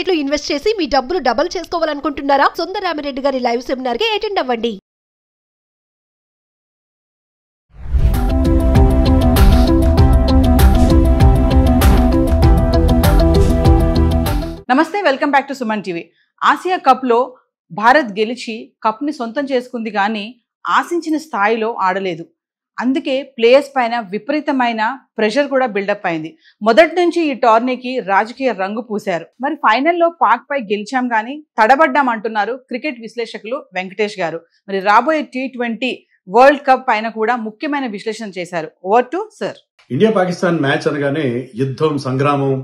Market లో invest చేసి మీ డబ్బులు డబుల్ చేసుకోవాలనుకుంటున్నారా? సుందరరామిరెడ్డి గారి లైవ్ సెమినార్ కి అటెండ్ అవ్వండి. నమస్తే, welcome back to Suman TV. Asia కప్లో భారత్ గెలిచి కప్ని సొంతం చేసుకుంది, కానీ ఆశించిన స్థాయిలో ఆడలేదు. అందుకే ప్లేయర్స్ పైన విపరీతమైన ప్రెషర్ కూడా బిల్డప్ అయింది. మొదటి నుంచి ఈ టోర్నీకి రాజకీయ రంగు పూశారు. మరి ఫైనల్లో పాక్ పై గెలిచాం కానీ తడబడ్డాం అంటున్నారు క్రికెట్ విశ్లేషకులు వెంకటేష్ గారు. మరి రాబోయే T20 వరల్డ్ కప్ పైన కూడా ముఖ్యమైన విశ్లేషణ చేశారు. Over to sir. India Pakistan match అనగానే యుద్ధం, సంగ్రామం,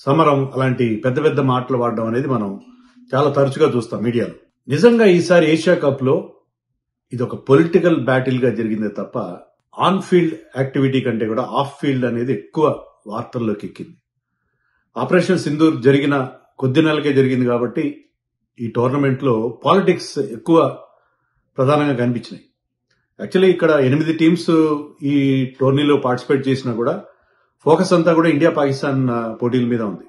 సమరం అలాంటి పెద్ద పెద్ద మాటలు వాడడం అనేది మనం చాలా తరచుగా చూస్తాం మీడియాలో. నిజంగా ఈసారి ఏషియా కప్ లో ఇది ఒక పొలిటికల్ బ్యాటిల్ గా జరిగిందే తప్ప ఆన్ ఫీల్డ్ యాక్టివిటీ కంటే కూడా ఆఫ్ ఫీల్డ్ అనేది ఎక్కువ వార్తల్లోకి ఎక్కింది. ఆపరేషన్ సింధూర్ జరిగిన కొద్ది నెలలకే జరిగింది కాబట్టి ఈ టోర్నమెంట్ లో పాలిటిక్స్ ఎక్కువ ప్రధానంగా కనిపించినాయి. యాక్చువల్లీ ఇక్కడ 8 టీమ్స్ ఈ టోర్నీలో పార్టిసిపేట్ చేసినా కూడా ఫోకస్ అంతా కూడా ఇండియా పాకిస్తాన్ పోటీల మీద ఉంది.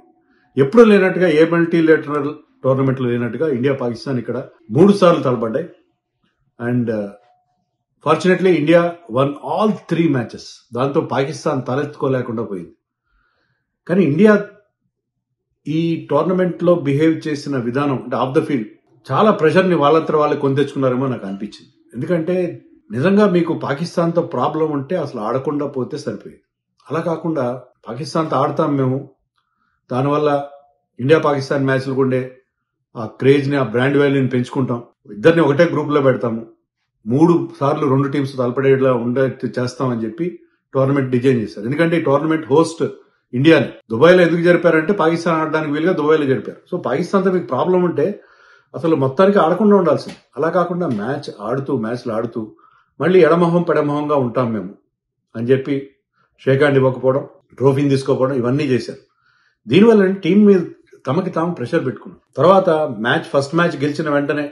ఎప్పుడు లేనట్టుగా ఏ మల్టీలేటరల్ టోర్నమెంట్ లో లేనట్టుగా ఇండియా పాకిస్తాన్ ఇక్కడ 3 సార్లు తలపడ్డాయి. And fortunately India won all 3 matches. దాంతో పాకిస్తాన్ తలెత్తుకోలేకుండా పోయింది. కానీ ఇండియా ఈ టోర్నమెంట్ లో బిహేవ్ చేసిన విధానం అంటే ఆఫ్ ద ఫీల్డ్ చాలా ప్రెషర్ ని వాళ్ళంతా వాళ్ళు కొని తెచ్చుకున్నారేమో నాకు అనిపించింది. ఎందుకంటే నిజంగా మీకు పాకిస్తాన్ తో ప్రాబ్లం ఉంటే అసలు ఆడకుండా పోతే సరిపోయింది. అలా కాకుండా పాకిస్తాన్తో ఆడతాం మేము, దానివల్ల ఇండియా పాకిస్తాన్ మ్యాచ్లకు ఉండే ఆ క్రేజ్ ని, ఆ బ్రాండ్ వాల్యూని పెంచుకుంటాం, ఇద్దరిని ఒకటే గ్రూప్ లో పెడతాము, 3 సార్లు 2 టీమ్స్ తలపడేలా ఉండేట్టు చేస్తామని చెప్పి టోర్నమెంట్ డిజైన్ చేశారు. ఎందుకంటే ఈ టోర్నమెంట్ హోస్ట్ ఇండియాని దుబాయ్లో ఎందుకు జరిపారంటే పాకిస్తాన్ ఆడడానికి వీలుగా దుబాయ్లో జరిపారు. సో పాకిస్తాన్తో మీకు ప్రాబ్లం ఉంటే అసలు మొత్తానికి ఆడకుండా ఉండాల్సింది. అలా కాకుండా మ్యాచ్లు ఆడుతూ మళ్ళీ ఎడమొహం పెడమొహంగా ఉంటాం మేము అని చెప్పి షేక్ హ్యాండ్ ఇవ్వకపోవడం, ట్రోఫీని తీసుకోకపోవడం, ఇవన్నీ చేశారు. దీనివల్ల టీం మీద తమకి తాము ప్రెషర్ పెట్టుకున్నాం. తర్వాత ఫస్ట్ మ్యాచ్ గెలిచిన వెంటనే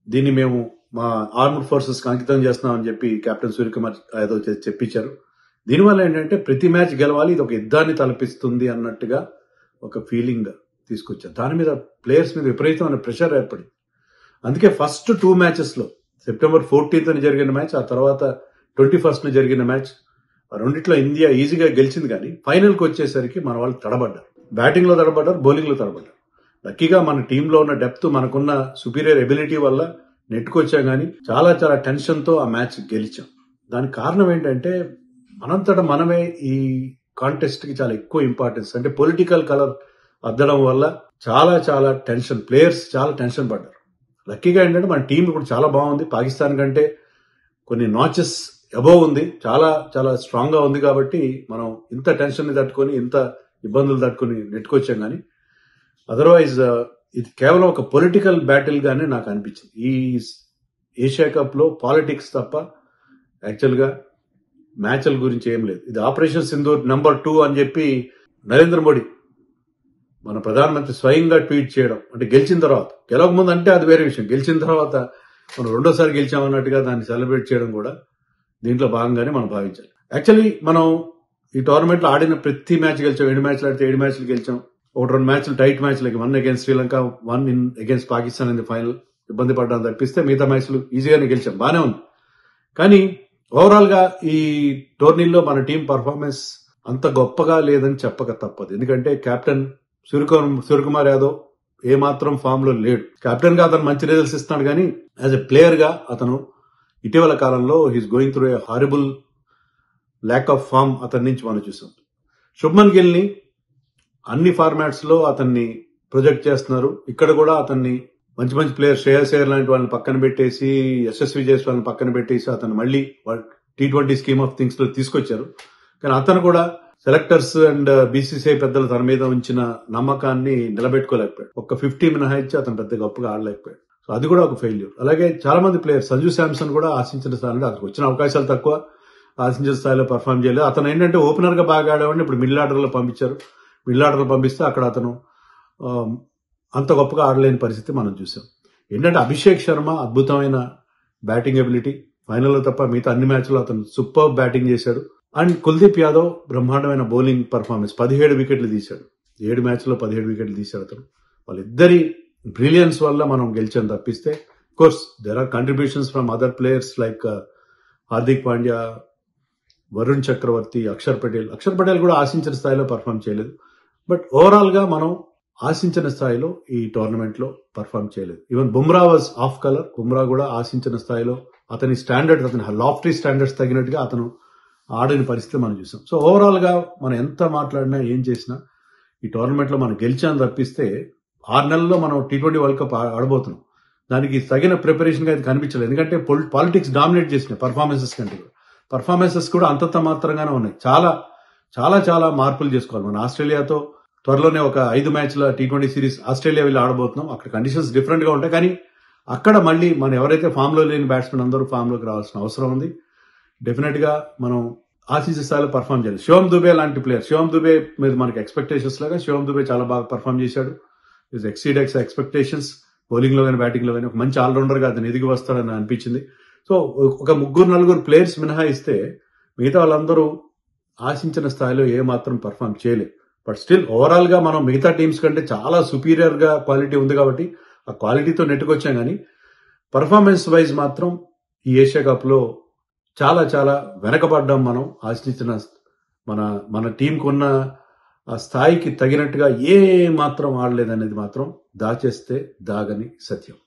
దీన్ని మేము మా ఆర్మ్డ్ ఫోర్సెస్ కి అంకితం చేస్తున్నామని చెప్పి కెప్టెన్ సూర్యకుమార్ యాదవ్ చెప్పించారు. దీనివల్ల ఏంటంటే ప్రతి మ్యాచ్ గెలవాలి, ఇది ఒక యుద్ధాన్ని తలపిస్తుంది అన్నట్టుగా ఒక ఫీలింగ్ తీసుకొచ్చారు. దాని మీద ప్లేయర్స్ మీద విపరీతమైన ప్రెషర్ ఏర్పడింది. అందుకే ఫస్ట్ 2 మ్యాచెస్ లో సెప్టెంబర్ 14th జరిగిన మ్యాచ్, ఆ తర్వాత 21st జరిగిన మ్యాచ్, రెండిట్లో ఇండియా ఈజీగా గెలిచింది. కానీ ఫైనల్ కి వచ్చేసరికి మన వాళ్ళు తడబడ్డారు. బ్యాటింగ్ లో తడబడ్డారు, బౌలింగ్ లో తడబడ్డారు. లక్కీగా మన టీంలో ఉన్న డెప్త్, మనకున్న సుపీరియర్ ఎబిలిటీ వల్ల నెట్టుకొచ్చాం. కానీ చాలా చాలా టెన్షన్ తో ఆ మ్యాచ్ గెలిచాం. దానికి కారణం ఏంటంటే మనంతటా మనమే ఈ కాంటెస్ట్ కి చాలా ఎక్కువ ఇంపార్టెన్స్, అంటే పొలిటికల్ కలర్ అద్దడం వల్ల చాలా చాలా టెన్షన్, ప్లేయర్స్ చాలా టెన్షన్ పడ్డారు. లక్కీగా ఏంటంటే మన టీం ఇప్పుడు చాలా బాగుంది, పాకిస్తాన్ కంటే కొన్ని నాచెస్ అబోవ్ ఉంది, చాలా చాలా స్ట్రాంగ్ గా ఉంది. కాబట్టి మనం ఇంత టెన్షన్ ని తట్టుకొని, ఇంత ఇబ్బందులు తట్టుకొని నెట్టుకొచ్చాం. కానీ అదర్వైజ్ ఇది కేవలం ఒక పొలిటికల్ బ్యాటిల్ గానే నాకు అనిపించింది. ఈ ఏషియా కప్ లో పాలిటిక్స్ తప్ప యాక్చువల్ గా మ్యాచ్ల గురించి ఏం లేదు. ఇది ఆపరేషన్ సింధూర్ నెంబర్ 2 అని చెప్పి నరేంద్ర మోడీ మన ప్రధానమంత్రి స్వయంగా ట్వీట్ చేయడం, అంటే గెలిచిన తర్వాత, గెలవకముందు అంటే అది వేరే విషయం, గెలిచిన తర్వాత మనం 2వ సారి గెలిచామన్నట్టుగా దాన్ని సెలబ్రేట్ చేయడం కూడా దీంట్లో భాగంగానే మనం భావించాలి. యాక్చువల్లీ మనం ఈ టోర్నమెంట్ లో ఆడిన ప్రతి మ్యాచ్ గెలిచాం. 7 మ్యాచ్లు ఆడితే 7 మ్యాచ్లు గెలిచాం. 1-2 మ్యాచ్లు టైట్ మ్యాచ్లు, 1 against Sri Lanka, 1 against Pakistan in the final ఇబ్బంది పడ్డాను తప్పిస్తే మిగతా మ్యాచ్లు ఈజీగానే గెలిచాం, బానే ఉంది. కానీ ఓవరాల్ గా ఈ టోర్నీలో మన టీం పర్ఫార్మెన్స్ అంత గొప్పగా లేదని చెప్పక తప్పదు. ఎందుకంటే కెప్టెన్ సూర్యకుమార్ యాదవ్ ఏమాత్రం ఫామ్ లో లేడు. కెప్టెన్ గా అతను మంచి రిజల్ట్స్ ఇస్తున్నాడు, కానీ యాజ్ ఎ ప్లేయర్ గా అతను ఇటీవల కాలంలో he's going through a horrible lack of form అతని నుంచి మనం చూసాం. శుభ్మన్ గిల్ ని అన్ని ఫార్మాట్స్ లో అతన్ని ప్రొజెక్ట్ చేస్తున్నారు. ఇక్కడ కూడా అతన్ని మంచి మంచి ప్లేయర్, శ్రేయస్ అయ్యర్ లాంటి వాళ్ళని పక్కన పెట్టేసి, యశస్వి జైస్వాల్ని పక్కన పెట్టేసి అతను మళ్ళీ T20 స్కీమ్ ఆఫ్ థింగ్స్ లో తీసుకొచ్చారు. కానీ అతను కూడా సెలెక్టర్స్ అండ్ బీసీసీఐ పెద్దలు తన మీద ఉంచిన నమ్మకాన్ని నిలబెట్టుకోలేకపోయాడు. ఒక 50 మినహాయించి అతను పెద్ద గొప్పగా ఆడలేకపోయాడు. సో అది కూడా ఒక ఫెయిల్యూర్. అలాగే చాలా మంది ప్లేయర్స్, సంజు శాంసన్ కూడా ఆశించిన స్థాయిలో, అతనికి వచ్చిన అవకాశాలు తక్కువ, ఆశించిన స్థాయిలో పర్ఫామ్ చేయలేదు. అతను ఏంటంటే ఓపెనర్ గా బాగా ఆడేవాడిని ఇప్పుడు మిడిల్ ఆర్డర్ లో పంపించారు. మిడిల్ ఆర్డర్ లో పంపిస్తే అక్కడ అతను అంత గొప్పగా ఆడలేని పరిస్థితి మనం చూసాం. ఏంటంటే అభిషేక్ శర్మ అద్భుతమైన బ్యాటింగ్ ఎబిలిటీ, ఫైనల్లో తప్ప మిగతా అన్ని మ్యాచ్లో అతను సూపర్ బ్యాటింగ్ చేశాడు. అండ్ కుల్దీప్ యాదవ్ బ్రహ్మాండమైన బౌలింగ్ పర్ఫార్మెన్స్, 17 వికెట్లు తీశాడు. 7 మ్యాచ్లో 17 వికెట్లు తీశాడు అతను. వాళ్ళిద్దరి బ్రిలియన్స్ వల్ల మనం గెలిచాం తప్పిస్తే course there are contributions from other players like Hardik Pandya, Varun Chakravarthy, Akshar Patel కూడా ఆశించిన స్థాయిలో పర్ఫామ్ చేయలేదు. బట్ ఓవరాల్ గా మనం ఆశించిన స్థాయిలో ఈ టోర్నమెంట్ లో పర్ఫామ్ చేయలేదు. Even Bumrah was of colour. Bumrah కూడా ఆశించిన స్థాయిలో అతని స్టాండర్డ్స్, అతని లాఫ్టీ స్టాండర్డ్స్ తగినట్టుగా అతను ఆడని పరిస్థితి మనం చూసాం. సో ఓవరాల్ గా మనం ఎంత మాట్లాడినా ఏం చేసినా ఈ టోర్నమెంట్ లో మనం గెలిచాం తప్పిస్తే 6 నెలల్లో మనం T20 వరల్డ్ కప్ ఆడబోతున్నాం. దానికి తగిన ప్రిపరేషన్ గా అది కనిపించలేదు. ఎందుకంటే పాలిటిక్స్ డామినేట్ చేసినాయి పర్ఫార్మెన్సెస్ కంటే కూడా. పర్ఫార్మెన్సెస్ కూడా అంతంత మాత్రంగానే ఉన్నాయి. చాలా చాలా చాలా మార్పులు చేసుకోవాలి. మన ఆస్ట్రేలియాతో త్వరలోనే ఒక 5 మ్యాచ్ల T20 సిరీస్ ఆస్ట్రేలియా వెళ్ళి ఆడబోతున్నాం. అక్కడ కండిషన్స్ డిఫరెంట్ గా ఉంటాయి. కానీ అక్కడ మళ్ళీ మనం ఎవరైతే ఫామ్ లో లేని బ్యాట్స్మెన్ అందరూ ఫామ్ లోకి రావాల్సిన అవసరం ఉంది. డెఫినెట్ గా మనం ఆశించే స్థాయిలో పర్ఫామ్ చేయాలి. శివం దుబే లాంటి ప్లేయర్, శివం దుబే మీద మనకి ఎక్స్పెక్టేషన్స్ లాగా శివం దుబే చాలా బాగా పర్ఫామ్ చేశాడు. ఎక్సీడెక్స్ ఎక్స్పెక్టేషన్స్. బౌలింగ్ లో కానీ బ్యాటింగ్ లో కానీ ఒక మంచి ఆల్రౌండర్ గా అతను ఎదిగి వస్తాడని అనిపించింది. సో ఒక 3-4 ప్లేయర్స్ మినహాయిస్తే మిగతా వాళ్ళందరూ ఆశించిన స్థాయిలో ఏ మాత్రం పర్ఫామ్ చేయలేదు. బట్ స్టిల్ ఓవరాల్ గా మనం మిగతా టీమ్స్ కంటే చాలా సుపీరియర్ గా క్వాలిటీ ఉంది కాబట్టి ఆ క్వాలిటీతో నెట్టుకొచ్చాం. కానీ పర్ఫార్మెన్స్ వైజ్ మాత్రం ఈ ఏషియా కప్ లో చాలా చాలా వెనకబడ్డాం. మనం ఆశించిన మన టీంకు ఉన్న ఆ స్థాయికి తగినట్టుగా ఏ మాత్రం ఆడలేదనేది మాత్రం దాచేస్తే దాగని సత్యం.